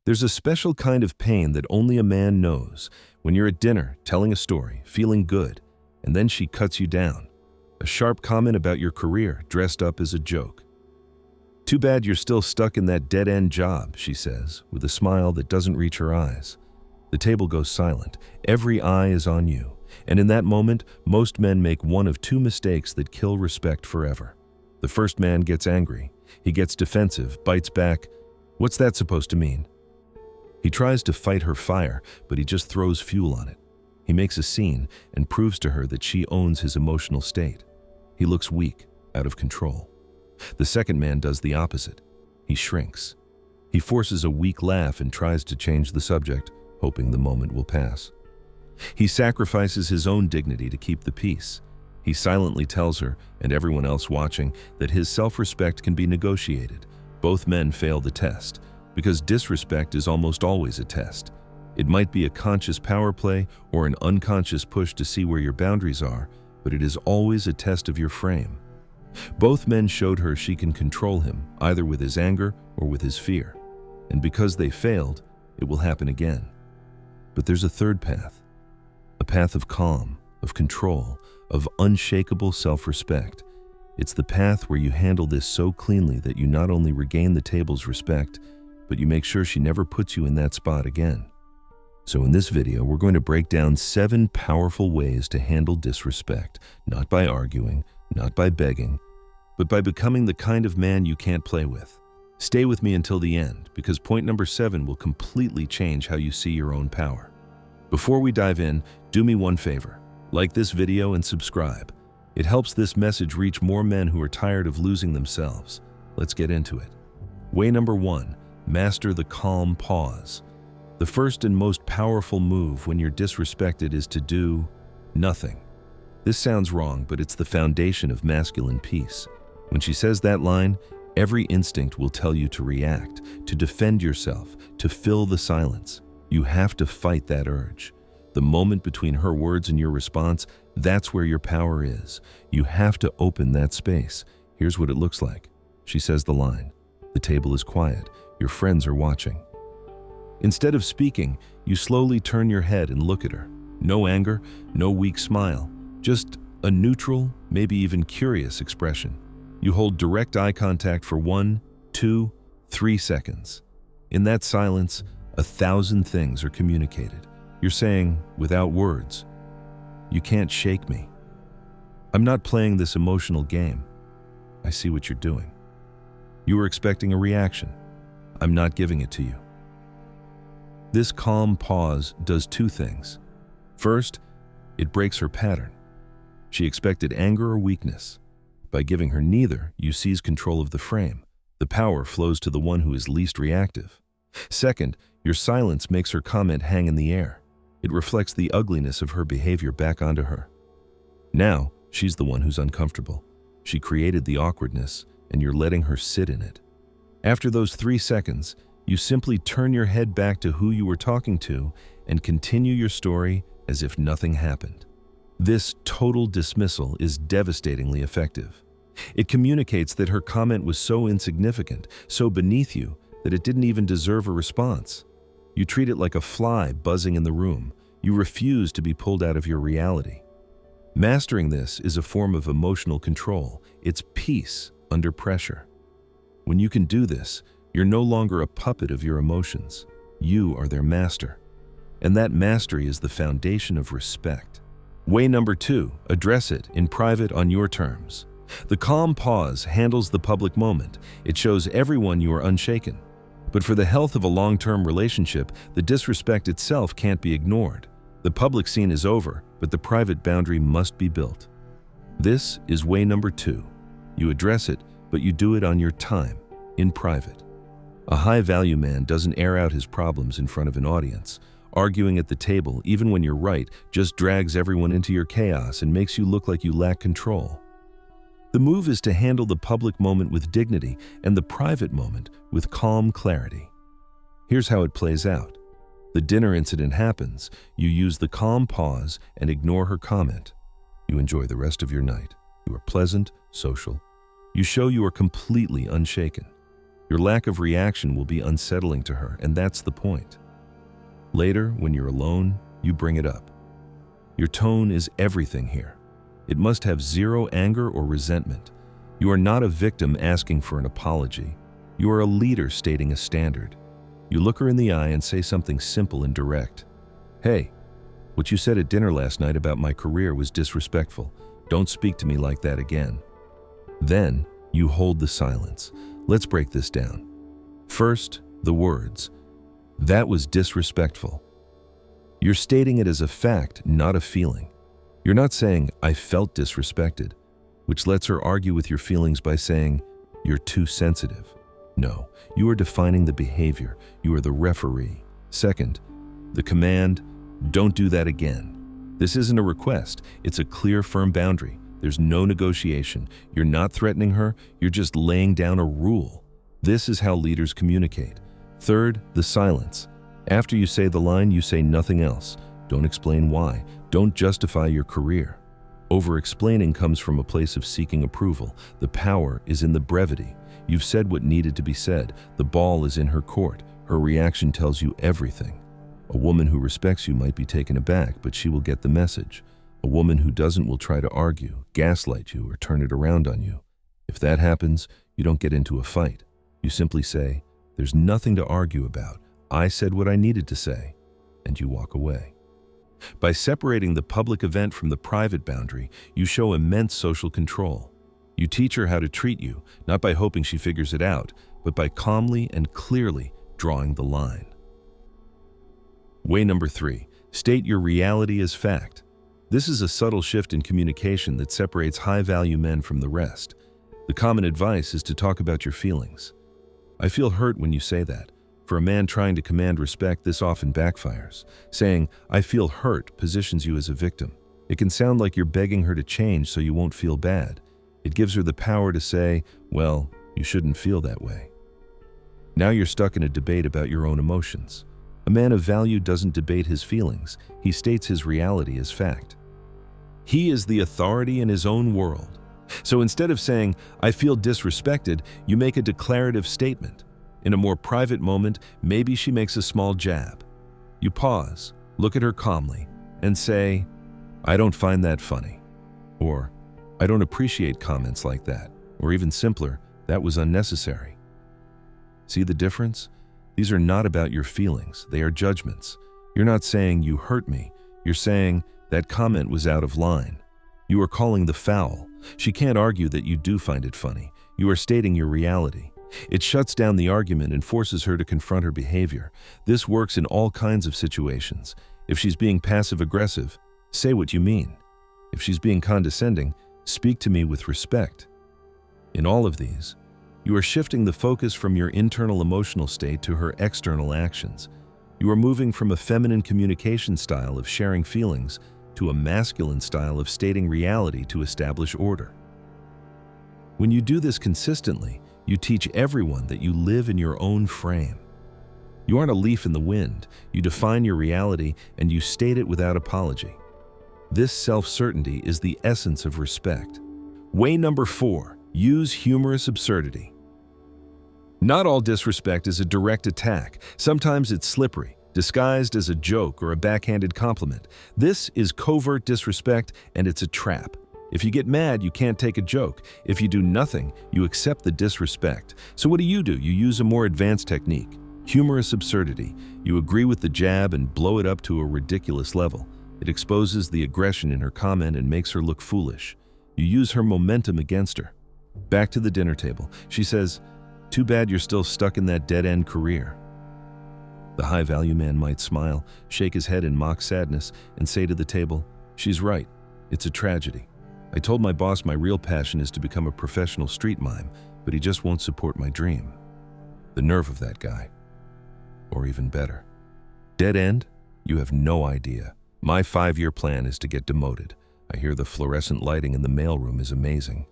There's a special kind of pain that only a man knows when you're at dinner, telling a story, feeling good, and then she cuts you down. A sharp comment about your career dressed up as a joke. "Too bad you're still stuck in that dead-end job," she says, with a smile that doesn't reach her eyes. The table goes silent. Every eye is on you. And in that moment, most men make one of two mistakes that kill respect forever. The first man gets angry. He gets defensive, bites back. "What's that supposed to mean?" He tries to fight her fire, but he just throws fuel on it. He makes a scene and proves to her that she owns his emotional state. He looks weak, out of control. The second man does the opposite. He shrinks. He forces a weak laugh and tries to change the subject, hoping the moment will pass. He sacrifices his own dignity to keep the peace. He silently tells her, and everyone else watching, that his self-respect can be negotiated. Both men fail the test, because disrespect is almost always a test. It might be a conscious power play or an unconscious push to see where your boundaries are, but it is always a test of your frame. Both men showed her she can control him, either with his anger or with his fear. And because they failed, it will happen again. But there's a third path. A path of calm, of control, of unshakable self-respect. It's the path where you handle this so cleanly that you not only regain the table's respect, but you make sure she never puts you in that spot again. So in this video, we're going to break down 7 powerful ways to handle disrespect, not by arguing, not by begging, but by becoming the kind of man you can't play with. Stay with me until the end, because point number 7 will completely change how you see your own power. Before we dive in, do me one favor. Like this video and subscribe. It helps this message reach more men who are tired of losing themselves. Let's get into it. Way number 1, master the calm pause. The first and most powerful move when you're disrespected is to do nothing. This sounds wrong, but it's the foundation of masculine peace. When she says that line, every instinct will tell you to react, to defend yourself, to fill the silence. You have to fight that urge. The moment between her words and your response, that's where your power is. You have to open that space. Here's what it looks like. She says the line. The table is quiet. Your friends are watching. Instead of speaking, you slowly turn your head and look at her. No anger, no weak smile, just a neutral, maybe even curious expression. You hold direct eye contact for 1, 2, 3 seconds. In that silence, 1,000 things are communicated. You're saying, without words, "You can't shake me. I'm not playing this emotional game. I see what you're doing. You were expecting a reaction. I'm not giving it to you." This calm pause does 2 things. First, it breaks her pattern. She expected anger or weakness. By giving her neither, you seize control of the frame. The power flows to the one who is least reactive. Second, your silence makes her comment hang in the air. It reflects the ugliness of her behavior back onto her. Now, she's the one who's uncomfortable. She created the awkwardness, and you're letting her sit in it. After those 3 seconds, you simply turn your head back to who you were talking to and continue your story as if nothing happened. This total dismissal is devastatingly effective. It communicates that her comment was so insignificant, so beneath you, that it didn't even deserve a response. You treat it like a fly buzzing in the room. You refuse to be pulled out of your reality. Mastering this is a form of emotional control. It's peace under pressure. When you can do this, you're no longer a puppet of your emotions. You are their master. And that mastery is the foundation of respect. Way number 2, address it in private on your terms. The calm pause handles the public moment. It shows everyone you are unshaken. But for the health of a long-term relationship, the disrespect itself can't be ignored. The public scene is over, but the private boundary must be built. This is way number 2. You address it, but you do it on your time, in private. A high-value man doesn't air out his problems in front of an audience. Arguing at the table, even when you're right, just drags everyone into your chaos and makes you look like you lack control. The move is to handle the public moment with dignity and the private moment with calm clarity. Here's how it plays out. The dinner incident happens. You use the calm pause and ignore her comment. You enjoy the rest of your night. You are pleasant, social. You show you are completely unshaken. Your lack of reaction will be unsettling to her, and that's the point. Later, when you're alone, you bring it up. Your tone is everything here. It must have zero anger or resentment. You are not a victim asking for an apology. You are a leader stating a standard. You look her in the eye and say something simple and direct. Hey, what you said at dinner last night about my career was disrespectful. Don't speak to me like that again. Then, you hold the silence. Let's break this down. First, the words. That was disrespectful. You're stating it as a fact, not a feeling. You're not saying, I felt disrespected, which lets her argue with your feelings by saying, you're too sensitive. No, you are defining the behavior. You are the referee. Second, the command, don't do that again. This isn't a request. It's a clear, firm boundary. There's no negotiation. You're not threatening her. You're just laying down a rule. This is how leaders communicate. Third, the silence. After you say the line, you say nothing else. Don't explain why. Don't justify your career. Over-explaining comes from a place of seeking approval. The power is in the brevity. You've said what needed to be said. The ball is in her court. Her reaction tells you everything. A woman who respects you might be taken aback, but she will get the message. A woman who doesn't will try to argue, gaslight you, or turn it around on you. If that happens, you don't get into a fight. You simply say, there's nothing to argue about. I said what I needed to say, and you walk away. By separating the public event from the private boundary, you show immense social control. You teach her how to treat you, not by hoping she figures it out, but by calmly and clearly drawing the line. Way number 3, state your reality as fact. This is a subtle shift in communication that separates high-value men from the rest. The common advice is to talk about your feelings. I feel hurt when you say that. For a man trying to command respect, this often backfires. Saying, I feel hurt, positions you as a victim. It can sound like you're begging her to change so you won't feel bad. It gives her the power to say, well, you shouldn't feel that way. Now you're stuck in a debate about your own emotions. A man of value doesn't debate his feelings. He states his reality as fact. He is the authority in his own world. So instead of saying, I feel disrespected, you make a declarative statement. In a more private moment, maybe she makes a small jab. You pause, look at her calmly, and say, I don't find that funny. Or, I don't appreciate comments like that. Or even simpler, that was unnecessary. See the difference? These are not about your feelings, they are judgments. You're not saying you hurt me, you're saying that comment was out of line. You are calling the foul. She can't argue that you do find it funny. You are stating your reality. It shuts down the argument and forces her to confront her behavior. This works in all kinds of situations. If she's being passive-aggressive, say what you mean. If she's being condescending, speak to me with respect. In all of these, you are shifting the focus from your internal emotional state to her external actions. You are moving from a feminine communication style of sharing feelings to a masculine style of stating reality to establish order. When you do this consistently, you teach everyone that you live in your own frame. You aren't a leaf in the wind. You define your reality and you state it without apology. This self-certainty is the essence of respect. Way number 4, use humorous absurdity. Not all disrespect is a direct attack. Sometimes it's slippery, disguised as a joke or a backhanded compliment. This is covert disrespect, and it's a trap. If you get mad, you can't take a joke. If you do nothing, you accept the disrespect. So what do? You use a more advanced technique, humorous absurdity. You agree with the jab and blow it up to a ridiculous level. It exposes the aggression in her comment and makes her look foolish. You use her momentum against her. Back to the dinner table. She says, too bad you're still stuck in that dead-end career. The high-value man might smile, shake his head in mock sadness, and say to the table, she's right, it's a tragedy. I told my boss my real passion is to become a professional street mime, but he just won't support my dream. The nerve of that guy. Or even better. Dead end? You have no idea. My 5-year plan is to get demoted. I hear the fluorescent lighting in the mailroom is amazing.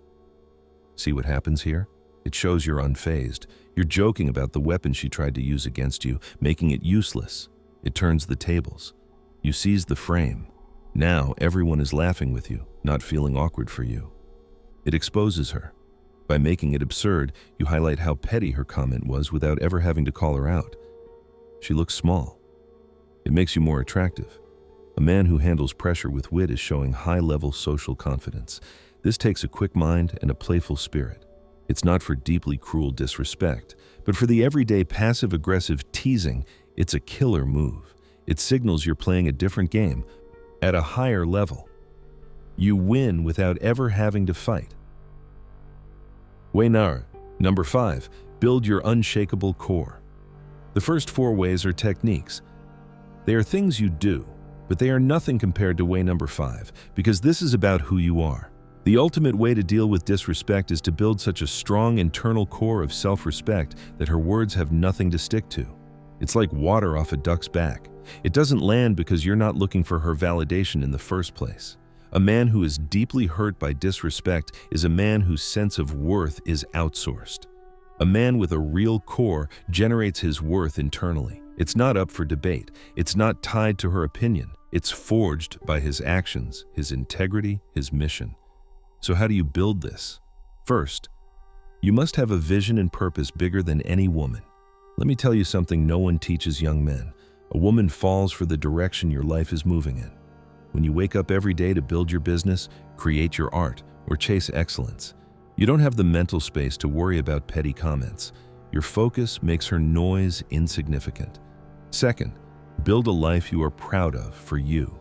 See what happens here? It shows you're unfazed. You're joking about the weapon she tried to use against you, making it useless. It turns the tables. You seize the frame. Now everyone is laughing with you, not feeling awkward for you. It exposes her. By making it absurd, you highlight how petty her comment was without ever having to call her out. She looks small. It makes you more attractive. A man who handles pressure with wit is showing high-level social confidence. This takes a quick mind and a playful spirit. It's not for deeply cruel disrespect, but for the everyday passive-aggressive teasing. It's a killer move. It signals you're playing a different game, at a higher level. You win without ever having to fight. Number 5. Build your unshakable core. The first 4 ways are techniques. They are things you do, but they are nothing compared to way number 5, because this is about who you are. The ultimate way to deal with disrespect is to build such a strong internal core of self-respect that her words have nothing to stick to. It's like water off a duck's back. It doesn't land because you're not looking for her validation in the first place. A man who is deeply hurt by disrespect is a man whose sense of worth is outsourced. A man with a real core generates his worth internally. It's not up for debate. It's not tied to her opinion. It's forged by his actions, his integrity, his mission. So how do you build this? First, you must have a vision and purpose bigger than any woman. Let me tell you something no one teaches young men. A woman falls for the direction your life is moving in. When you wake up every day to build your business, create your art, or chase excellence, you don't have the mental space to worry about petty comments. Your focus makes her noise insignificant. Second, build a life you are proud of for you.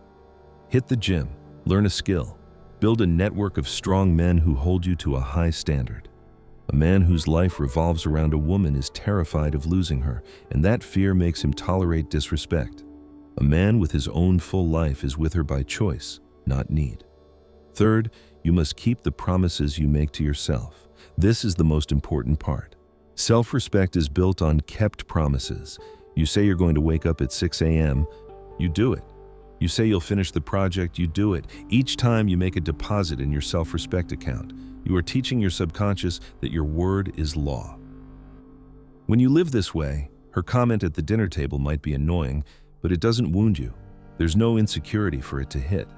Hit the gym, learn a skill, build a network of strong men who hold you to a high standard. A man whose life revolves around a woman is terrified of losing her, and that fear makes him tolerate disrespect. A man with his own full life is with her by choice, not need. Third, you must keep the promises you make to yourself. This is the most important part. Self-respect is built on kept promises. You say you're going to wake up at 6 a.m., you do it. You say you'll finish the project, you do it. Each time you make a deposit in your self-respect account, you are teaching your subconscious that your word is law. When you live this way, her comment at the dinner table might be annoying, but it doesn't wound you. There's no insecurity for it to hit.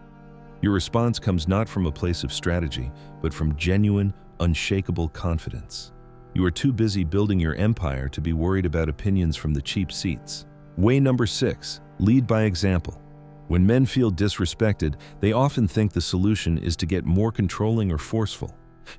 Your response comes not from a place of strategy, but from genuine, unshakable confidence. You are too busy building your empire to be worried about opinions from the cheap seats. Way number 6, lead by example. When men feel disrespected, they often think the solution is to get more controlling or forceful,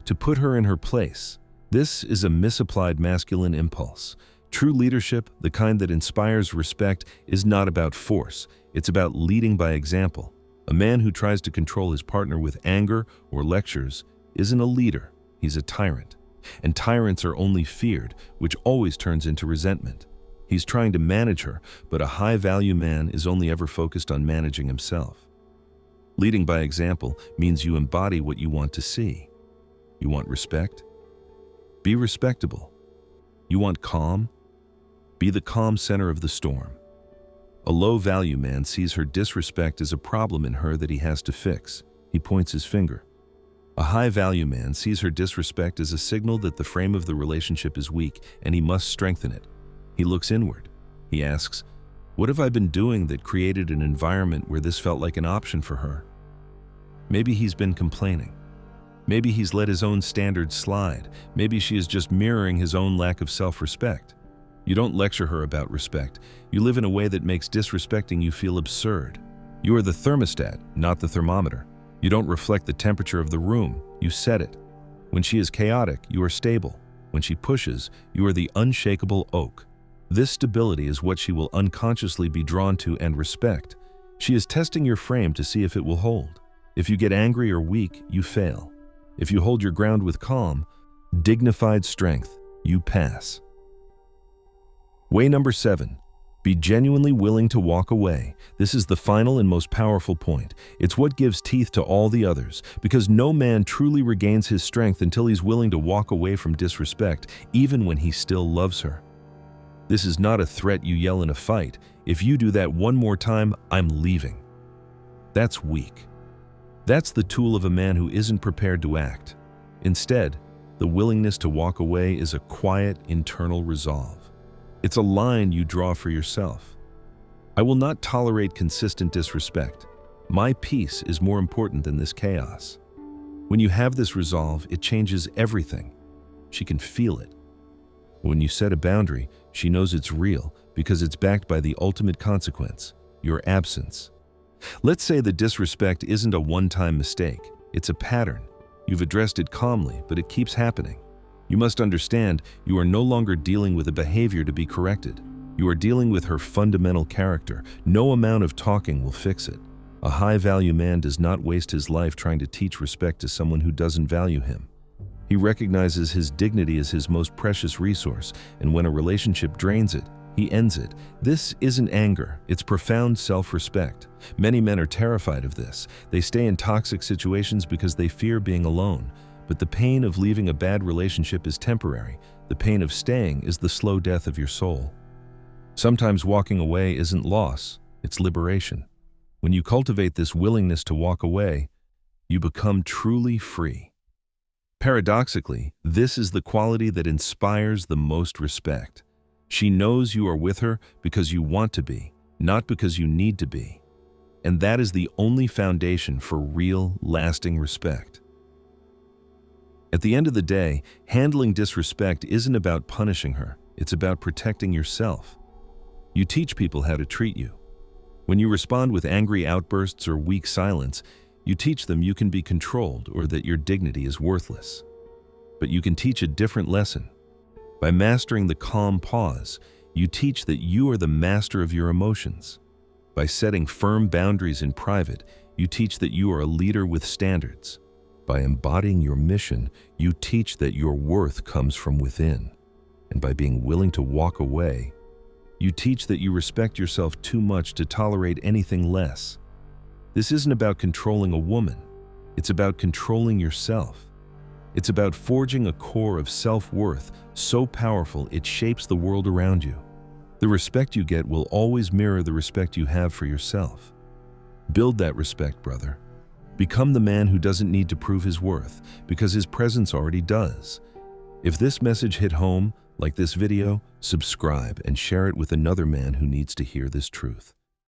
to put her in her place. This is a misapplied masculine impulse. True leadership, the kind that inspires respect, is not about force. It's about leading by example. A man who tries to control his partner with anger or lectures isn't a leader, he's a tyrant. And tyrants are only feared, which always turns into resentment. He's trying to manage her, but a high-value man is only ever focused on managing himself. Leading by example means you embody what you want to see. You want respect? Be respectable. You want calm? Be the calm center of the storm. A low-value man sees her disrespect as a problem in her that he has to fix. He points his finger. A high-value man sees her disrespect as a signal that the frame of the relationship is weak and he must strengthen it. He looks inward. He asks, "What have I been doing that created an environment where this felt like an option for her?" Maybe he's been complaining. Maybe he's let his own standards slide. Maybe she is just mirroring his own lack of self-respect. You don't lecture her about respect. You live in a way that makes disrespecting you feel absurd. You are the thermostat, not the thermometer. You don't reflect the temperature of the room, you set it. When she is chaotic, you are stable. When she pushes, you are the unshakable oak. This stability is what she will unconsciously be drawn to and respect. She is testing your frame to see if it will hold. If you get angry or weak, you fail. If you hold your ground with calm, dignified strength, you pass. Way number 7, be genuinely willing to walk away. This is the final and most powerful point. It's what gives teeth to all the others, because no man truly regains his strength until he's willing to walk away from disrespect, even when he still loves her. This is not a threat you yell in a fight. If you do that one more time, I'm leaving. That's weak. That's the tool of a man who isn't prepared to act. Instead, the willingness to walk away is a quiet, internal resolve. It's a line you draw for yourself. I will not tolerate consistent disrespect. My peace is more important than this chaos. When you have this resolve, it changes everything. She can feel it. When you set a boundary, she knows it's real because it's backed by the ultimate consequence, your absence. Let's say the disrespect isn't a one-time mistake. It's a pattern. You've addressed it calmly, but it keeps happening. You must understand you are no longer dealing with a behavior to be corrected. You are dealing with her fundamental character. No amount of talking will fix it. A high-value man does not waste his life trying to teach respect to someone who doesn't value him. He recognizes his dignity as his most precious resource, and when a relationship drains it, he ends it. This isn't anger, it's profound self-respect. Many men are terrified of this. They stay in toxic situations because they fear being alone. But the pain of leaving a bad relationship is temporary. The pain of staying is the slow death of your soul. Sometimes walking away isn't loss, it's liberation. When you cultivate this willingness to walk away, you become truly free. Paradoxically, this is the quality that inspires the most respect. She knows you are with her because you want to be, not because you need to be. And that is the only foundation for real, lasting respect. At the end of the day, handling disrespect isn't about punishing her, it's about protecting yourself. You teach people how to treat you. When you respond with angry outbursts or weak silence, you teach them you can be controlled or that your dignity is worthless. But you can teach a different lesson. By mastering the calm pause, you teach that you are the master of your emotions. By setting firm boundaries in private, you teach that you are a leader with standards. By embodying your mission, you teach that your worth comes from within. And by being willing to walk away, you teach that you respect yourself too much to tolerate anything less. This isn't about controlling a woman. It's about controlling yourself. It's about forging a core of self-worth so powerful it shapes the world around you. The respect you get will always mirror the respect you have for yourself. Build that respect, brother. Become the man who doesn't need to prove his worth because his presence already does. If this message hit home, like this video, subscribe and share it with another man who needs to hear this truth.